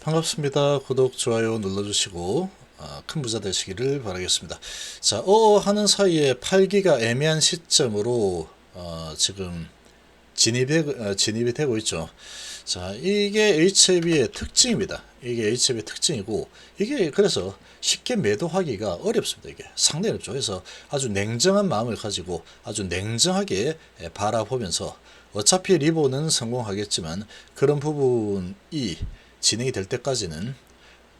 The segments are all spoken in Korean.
반갑습니다. 구독, 좋아요 눌러주시고 큰 부자 되시기를 바라겠습니다. 자, 하는 사이에 팔기가 애매한 시점으로 지금 진입이 되고 있죠. 자, 이게 HLB의 특징입니다. 이게 HLB의 특징이고, 이게 그래서 쉽게 매도하기가 어렵습니다. 이게 상당히 어렵죠. 그래서 아주 냉정한 마음을 가지고 아주 냉정하게 바라보면서 어차피 리본은 성공하겠지만 그런 부분이 진행이 될 때까지는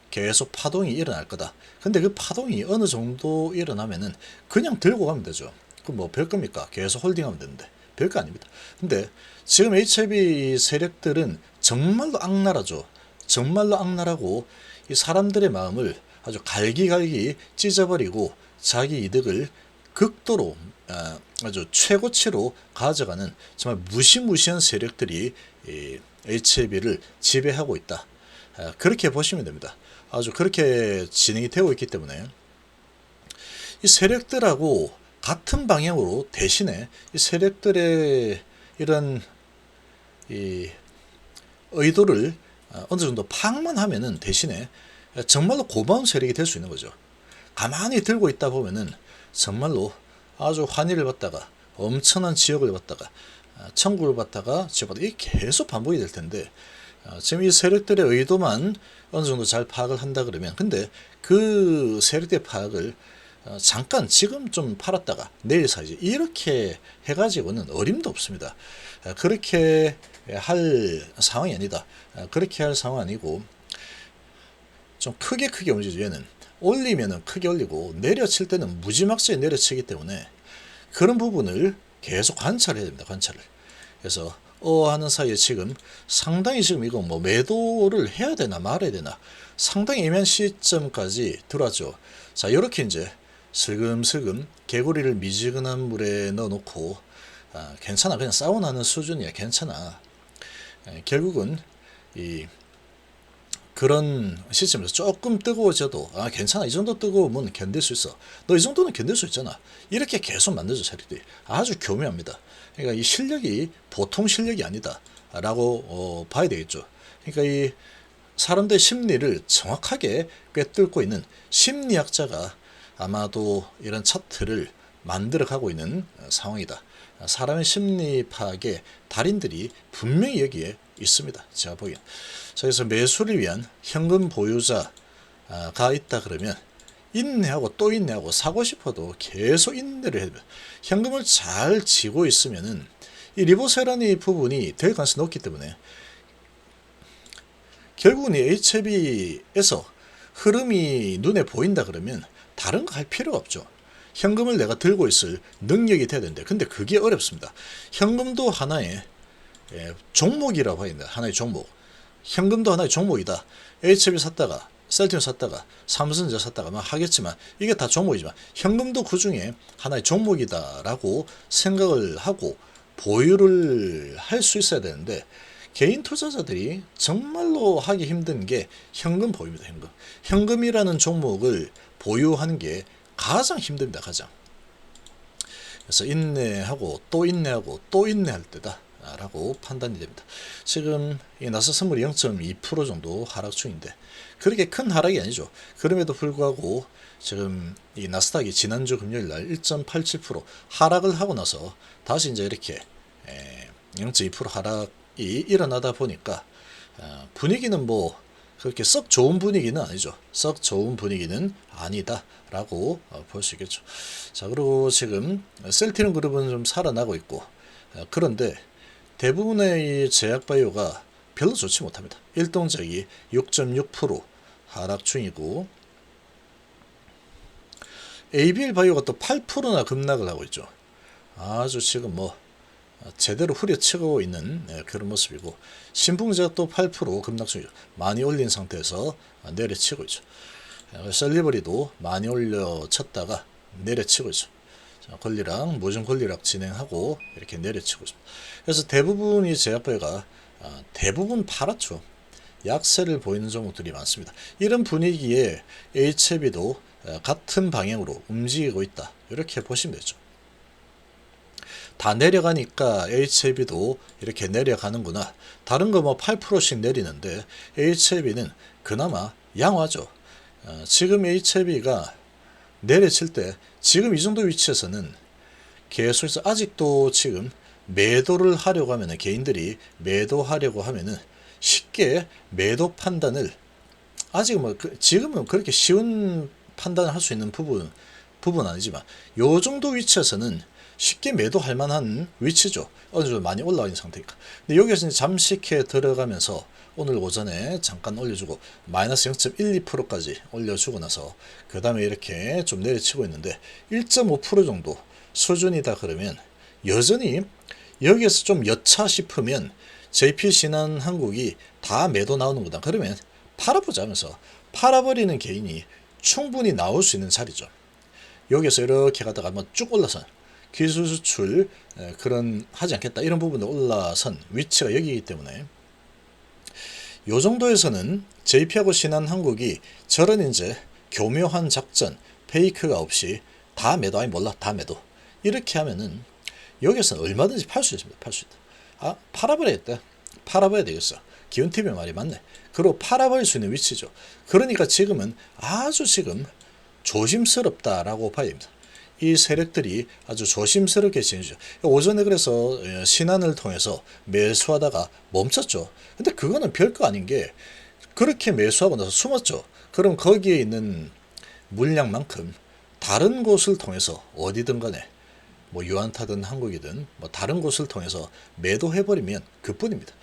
계속 파동이 일어날 거다. 근데 그 파동이 어느 정도 일어나면은 그냥 들고 가면 되죠. 그럼 뭐 별겁니까? 계속 홀딩하면 되는데. 별거 아닙니다. 근데 지금 HLB 세력들은 정말로 악랄하죠. 정말로 악랄하고 이 사람들의 마음을 아주 갈기갈기 찢어버리고 자기 이득을 극도로 아주 최고치로 가져가는 정말 무시무시한 세력들이 HLB를 지배하고 있다. 그렇게 보시면 됩니다. 아주 그렇게 진행이 되고 있기 때문에 이 세력들하고 같은 방향으로 대신에 이 세력들의 이런 이 의도를 어느 정도 파악만 하면은 대신에 정말로 고마운 세력이 될 수 있는 거죠. 가만히 들고 있다 보면은 정말로 아주 환희를 받다가 엄청난 지역을 받다가 천국을 받다가 지옥 받다가 이게 계속 반복이 될 텐데 지금 이 세력들의 의도만 어느 정도 잘 파악을 한다 그러면 근데 그 세력의 파악을 잠깐 지금 좀 팔았다가 내일 사지 이렇게 해가지고는 어림도 없습니다. 그렇게 할 상황이 아니다. 그렇게 할 상황 아니고 좀 크게 움직이죠. 얘는 올리면은 크게 올리고 내려칠 때는 무지막지하게 내려치기 때문에 그런 부분을 계속 관찰해야 됩니다. 관찰을. 그래서 하는 사이에 지금 상당히 지금 이거 뭐 매도를 해야 되나 말아야 되나 상당히 애매한 시점까지 들어왔죠. 자, 이렇게 이제 슬금슬금 개구리를 미지근한 물에 넣어놓고 괜찮아 그냥 사우나는 수준이야 괜찮아. 결국은 이 그런 시점에서 조금 뜨거워져도 괜찮아 이 정도 뜨거우면 견딜 수 있어 너 이 정도는 견딜 수 있잖아 이렇게 계속 만들죠. 세력들이 아주 교묘합니다. 그러니까 이 실력이 보통 실력이 아니다 라고 봐야 되겠죠. 그러니까 이 사람들의 심리를 정확하게 꿰뚫고 있는 심리학자가 아마도 이런 차트를 만들어가고 있는 상황이다. 사람의 심리 파악의 달인들이 분명히 여기에 있습니다. 제가 보기엔. 그래서 매수를 위한 현금 보유자가 있다 그러면 인내하고 또 인내하고 사고 싶어도 계속 인내를 해야 됩니다. 현금을 잘 쥐고 있으면은 이 리보세라니 부분이 될 가능성이 높기 때문에 결국은 이 HLB에서 흐름이 눈에 보인다 그러면 다른 거 할 필요가 없죠. 현금을 내가 들고 있을 능력이 돼야 되는데 근데 그게 어렵습니다. 현금도 하나의 종목이라고 해야 된다. 하나의 종목. 현금도 하나의 종목이다. HLB 샀다가 셀트리온 샀다가 삼성전자 샀다가 막 하겠지만 이게 다 종목이지만 현금도 그 중에 하나의 종목이다라고 생각을 하고 보유를 할 수 있어야 되는데 개인 투자자들이 정말로 하기 힘든 게 현금 보유입니다. 현금이라는 종목을 보유하는 게 가장 힘듭니다. 가장. 그래서 인내하고 또 인내하고 또 인내할 때다 라고 판단이 됩니다. 지금 이 나스 선물이 0.2% 정도 하락 중인데 그렇게 큰 하락이 아니죠. 그럼에도 불구하고 지금 이 나스닥이 지난주 금요일 날 1.87% 하락을 하고 나서 다시 이제 이렇게 0.2% 하락이 일어나다 보니까 분위기는 뭐 그렇게 썩 좋은 분위기는 아니죠. 썩 좋은 분위기는 아니다라고 볼 수 있겠죠. 자, 그리고 지금 셀트리온 그룹은 좀 살아나고 있고 그런데 대부분의 제약바이오가 별로 좋지 못합니다. 일동작이 6.6% 하락 중이고 ABL 바이오가 또 8%나 급락을 하고 있죠. 아주 지금 뭐 제대로 후려치고 있는 그런 모습이고 신풍제가 또 8% 급락 중이죠. 많이 올린 상태에서 내려치고 있죠. 셀리버리도 많이 올려쳤다가 내려치고 있죠. 권리락, 모종 권리락 진행하고 이렇게 내려치고 있습니다. 그래서 대부분 이 제약바이오가 대부분 팔았죠. 약세를 보이는 종목들이 많습니다. 이런 분위기에 HLB도 같은 방향으로 움직이고 있다. 이렇게 보시면 되죠. 다 내려가니까 HLB도 이렇게 내려가는구나. 다른 거 뭐 8%씩 내리는데 HLB는 그나마 양호하죠. 지금 HLB가 내려칠 때 지금 이 정도 위치에서는 계속해서 아직도 지금 매도를 하려고 하면은, 개인들이 매도하려고 하면은 쉽게 매도 판단을, 아직 뭐 지금은 그렇게 쉬운 판단을 할 수 있는 부분 아니지만 요 정도 위치에서는 쉽게 매도할 만한 위치죠. 어느 정도 많이 올라와 있는 상태니까. 근데 여기서 이제 잠식해 들어가면서 오늘 오전에 잠깐 올려주고 마이너스 0.12%까지 올려주고 나서 그 다음에 이렇게 좀 내려치고 있는데 1.5% 정도 수준이다 그러면 여전히 여기에서 좀 여차 싶으면 JP신한한국이 다 매도 나오는 거다. 그러면 팔아보자 하면서 팔아버리는 개인이 충분히 나올 수 있는 자리죠. 여기서 이렇게 가다가 한번 쭉 올라선 기술 수출 그런 하지 않겠다 이런 부분도 올라선 위치가 여기이기 때문에 요 정도에서는 JP하고 신한한국이 저런 이제 교묘한 작전 페이크가 없이 다 매도, 아니 몰라 다 매도 이렇게 하면은 여기서는 얼마든지 팔 수 있습니다. 팔 수 있다. 아, 팔아버려야겠다. 팔아봐야 되겠어. 기훈TV 말이 맞네. 그리고 팔아버릴 수 있는 위치죠. 그러니까 지금은 아주 지금 조심스럽다라고 봐야 됩니다. 이 세력들이 아주 조심스럽게 진행죠. 오전에 그래서 신한을 통해서 매수하다가 멈췄죠. 근데 그거는 별거 아닌 게 그렇게 매수하고 나서 숨었죠. 그럼 거기에 있는 물량만큼 다른 곳을 통해서 어디든 간에 뭐 유한타든 한국이든 뭐 다른 곳을 통해서 매도해버리면 그뿐입니다.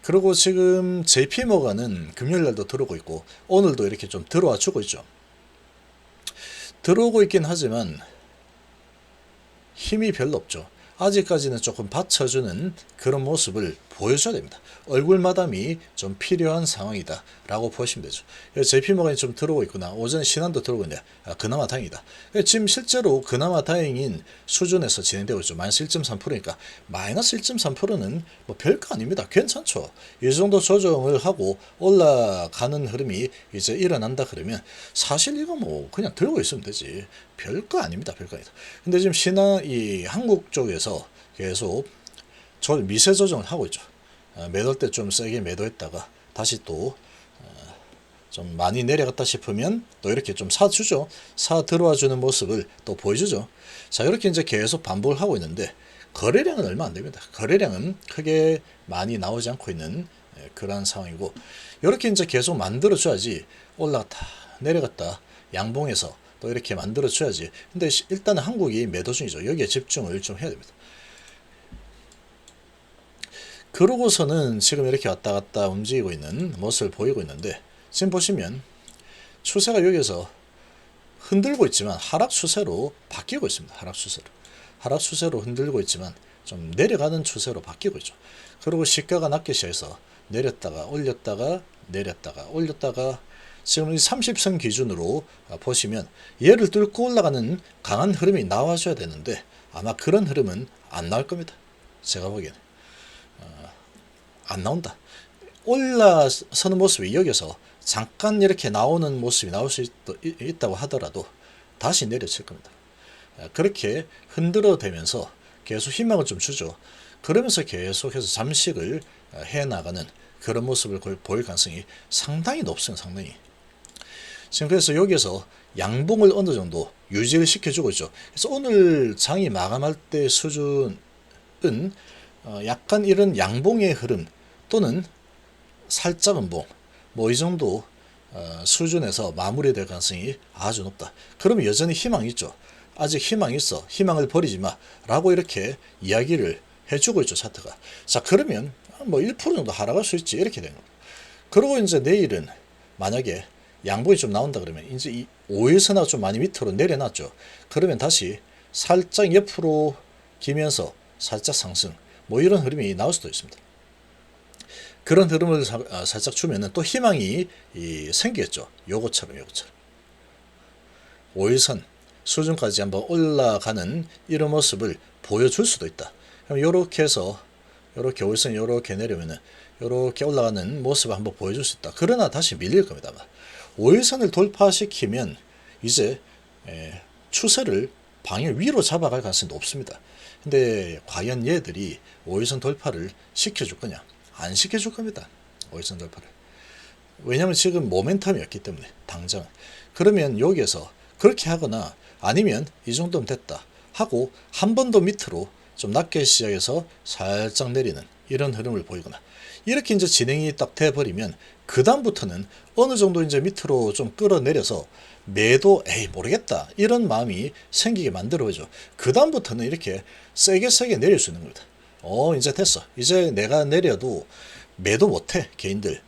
그리고 지금 JP모가는 금요일날도 들어오고 있고 오늘도 이렇게 좀 들어와 주고 있죠. 들어오고 있긴 하지만 힘이 별로 없죠. 아직까지는 조금 받쳐주는 그런 모습을 보여줘야 됩니다. 얼굴 마담이 좀 필요한 상황이다 라고 보시면 되죠. JP모건이 좀 들어오고 있구나. 오전에 신한도 들어오고 있는데 그나마 다행이다. 지금 실제로 그나마 다행인 수준에서 진행되고 있죠. 마이너스 1.3%니까 마이너스 1.3%는 뭐 별거 아닙니다. 괜찮죠. 이 정도 조정을 하고 올라가는 흐름이 이제 일어난다 그러면 사실 이거 뭐 그냥 들고 있으면 되지. 별거 아닙니다. 별거 아니다. 근데 지금 신한 이 한국 쪽에서 계속 미세 조정을 하고 있죠. 매도할 때 좀 세게 매도했다가 다시 또 좀 많이 내려갔다 싶으면 또 이렇게 좀 사주죠. 사 들어와 주는 모습을 또 보여주죠. 자, 이렇게 이제 계속 반복을 하고 있는데 거래량은 얼마 안 됩니다. 거래량은 크게 많이 나오지 않고 있는 그러한 상황이고, 이렇게 이제 계속 만들어 줘야지 올라갔다 내려갔다 양봉에서 또 이렇게 만들어 줘야지. 근데 일단은 한국이 매도 중이죠. 여기에 집중을 좀 해야 됩니다. 그러고서는 지금 이렇게 왔다 갔다 움직이고 있는 모습을 보이고 있는데, 지금 보시면 추세가 여기서 흔들고 있지만 하락 추세로 바뀌고 있습니다. 하락 추세로 흔들고 있지만 좀 내려가는 추세로 바뀌고 있죠. 그리고 시가가 낮게 시작해서 내렸다가 올렸다가 내렸다가 올렸다가 지금 이 30선 기준으로 보시면 얘를 뚫고 올라가는 강한 흐름이 나와줘야 되는데 아마 그런 흐름은 안 나올 겁니다. 제가 보기에는 안 나온다. 올라서는 모습이 여기서 잠깐 이렇게 나오는 모습이 나올 수 있다고 하더라도 다시 내려칠 겁니다. 그렇게 흔들어대면서 계속 희망을 좀 주죠. 그러면서 계속해서 잠식을 해나가는 그런 모습을 보일 가능성이 상당히 높습니다. 상당히. 지금 그래서 여기서 양봉을 어느 정도 유지를 시켜주고 있죠. 그래서 오늘 장이 마감할 때 수준은 약간 이런 양봉의 흐름 또는 살짝 음봉 뭐 이 정도 수준에서 마무리될 가능성이 아주 높다. 그러면 여전히 희망이 있죠. 아직 희망이 있어. 희망을 버리지 마. 라고 이렇게 이야기를 해주고 있죠. 차트가. 자, 그러면 뭐 1% 정도 하락할 수 있지. 이렇게 되는 겁니다. 그리고 이제 내일은 만약에 양봉이 좀 나온다 그러면 이제 이 5일선하고 좀 많이 밑으로 내려놨죠. 그러면 다시 살짝 옆으로 기면서 살짝 상승 뭐 이런 흐름이 나올 수도 있습니다. 그런 흐름을 살짝 주면은 또 희망이 생기겠죠. 요것처럼 5일선 수준까지 한번 올라가는 이런 모습을 보여줄 수도 있다. 그럼 요렇게 해서 요렇게 5일선 요렇게 내려면은 요렇게 올라가는 모습을 한번 보여줄 수 있다. 그러나 다시 밀릴 겁니다. 5일선을 돌파시키면 이제 추세를 방향 위로 잡아갈 가능성이 높습니다. 근데 과연 얘들이 5일선 돌파를 시켜줄 거냐? 안 시켜줄 겁니다. 5일선 돌파를. 왜냐면 지금 모멘텀이 없기 때문에 당장. 그러면 여기에서 그렇게 하거나 아니면 이 정도면 됐다 하고 한 번 더 밑으로 좀 낮게 시작해서 살짝 내리는 이런 흐름을 보이거나 이렇게 이제 진행이 딱 돼버리면 그 다음부터는 어느 정도 이제 밑으로 좀 끌어내려서 매도 에이 모르겠다 이런 마음이 생기게 만들어줘. 그 다음부터는 이렇게 세게 내릴 수 있는 겁니다. 이제 됐어. 이제 내가 내려도 매도 못해 개인들.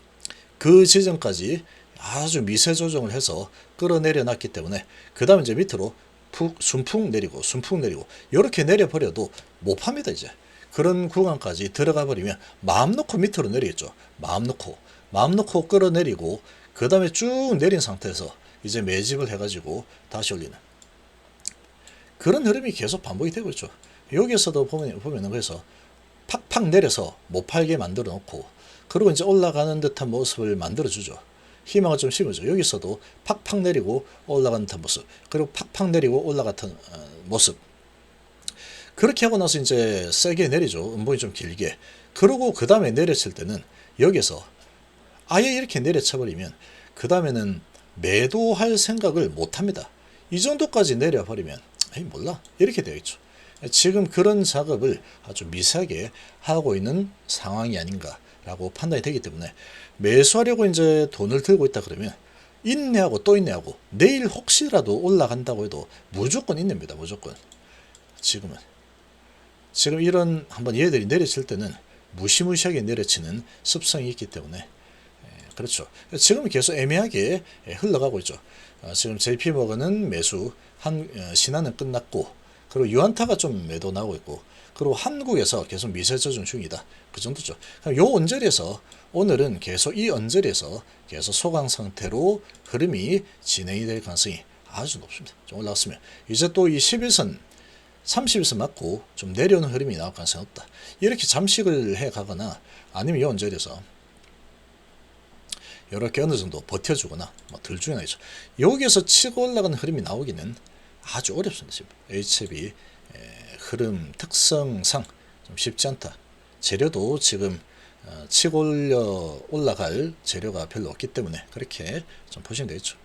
그 지점까지 아주 미세 조정을 해서 끌어내려 놨기 때문에 그 다음 이제 밑으로 순풍 내리고 이렇게 내려버려도 못 팝니다. 이제 그런 구간까지 들어가 버리면 마음 놓고 밑으로 내리겠죠. 마음 놓고 끌어내리고 그 다음에 쭉 내린 상태에서 이제 매집을 해가지고 다시 올리는 그런 흐름이 계속 반복이 되고 있죠. 여기에서도 보면은 그래서 팍팍 내려서 못 팔게 만들어 놓고 그리고 이제 올라가는 듯한 모습을 만들어 주죠. 희망을 좀 심어줘. 여기서도 팍팍 내리고 올라가는 듯한 모습 그리고 팍팍 내리고 올라갔던 모습 그렇게 하고 나서 이제 세게 내리죠. 음봉이 좀 길게. 그러고 그 다음에 내렸을 때는 여기서 아예 이렇게 내려쳐버리면 그 다음에는 매도할 생각을 못합니다. 이 정도까지 내려버리면 에이 몰라 이렇게 되겠죠. 지금 그런 작업을 아주 미세하게 하고 있는 상황이 아닌가라고 판단이 되기 때문에 매수하려고 이제 돈을 들고 있다 그러면 인내하고 또 인내하고 내일 혹시라도 올라간다고 해도 무조건 인내입니다. 무조건. 지금 이런 한번 얘들이 내려칠 때는 무시무시하게 내려치는 습성이 있기 때문에 그렇죠. 지금은 계속 애매하게 흘러가고 있죠. 지금 JP모건은 매수, 신한은 끝났고 그리고 유한타가 좀 매도 나오고 있고 그리고 한국에서 계속 미세 조정 중이다. 그 정도죠. 요 언저리에서 오늘은 계속 이 언저리에서 계속 소강 상태로 흐름이 진행이 될 가능성이 아주 높습니다. 좀 올라갔으면 이제 또 이 11선 30에서 맞고 좀 내려오는 흐름이 나올 가능성이 없다. 이렇게 잠식을 해 가거나 아니면 이 언저리에서 이렇게 어느 정도 버텨주거나 뭐들 중에 하나죠. 여기에서 치고 올라가는 흐름이 나오기는 아주 어렵습니다. 지금 HB 흐름 특성상 좀 쉽지 않다. 재료도 지금 치고 올라갈 재료가 별로 없기 때문에 그렇게 좀 보시면 되겠죠.